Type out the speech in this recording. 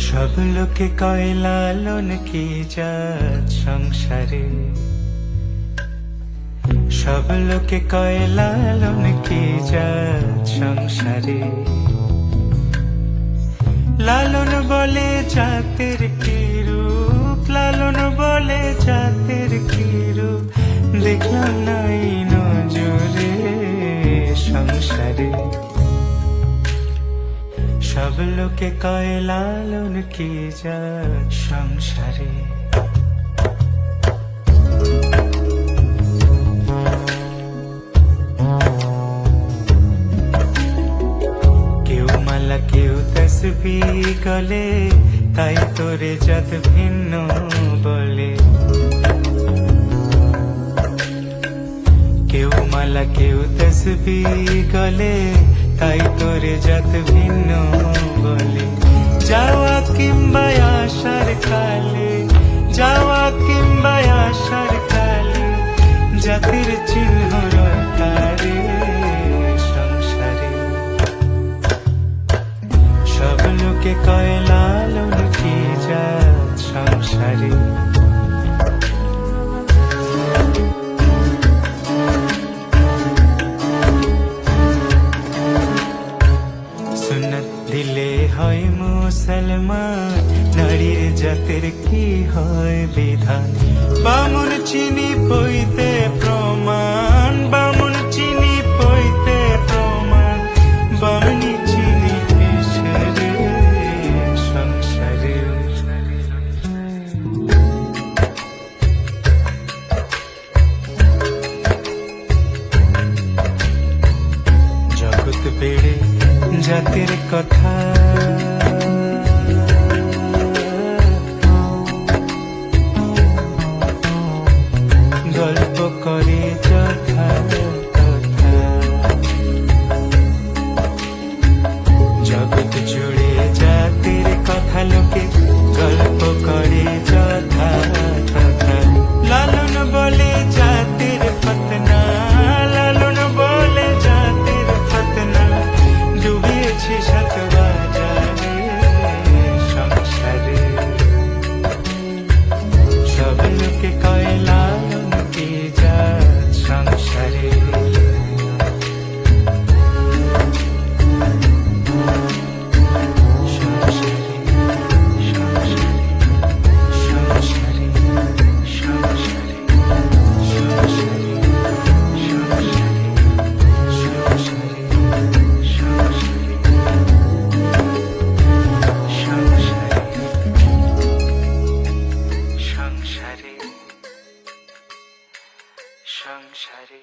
সব লোকে কয় লালন কি জাত সংসারে, সব লোকে কয় লালন কি জাত সংসারে। লালন বলে জাতের কি রূপ, লালন বলে জাতের কি রূপ, দেখলাম নাই নজরে সংসারে। সব লোকে কয় লালন কি জাত সংসারে। কেউ মালা কেউ তসবিহ গলে, তাই তোরে জাত ভিন্ন বলে। কেউ মালা কেউ তসবিহ গলে, তাই তোরে জাত ভিন্ন বলে। যাওয়া কিংবা আসার কালে, যাওয়া কিংবা আসার কালে, জাতির চিহ্ন রটারে সংসারে। সব লোকে কয় লালন কি জাত সংসারে। সুন্নত দিলে হয় মুসলমান, নারীর জাতের কি হয় বিধান। বামুন চিনি পইতে প্রমাণ, বামুন চিনি পইতে প্রমাণ, বামনি চিনি পেশরে সংসারে। জগৎ বেড়ে জাতের কথা, গল্প করে যথা তথা। জগৎ জুড়ে জাতের কথা লোকে গল্প করে যথা তথা। লালন বলে জাতের ফতনা, লালন বলে জাতের ফতনা, ডুবিয়েছে শতবাজারে সংসারে। সব লোকে কয় লালন কি জাত সংসারে। সংসারে।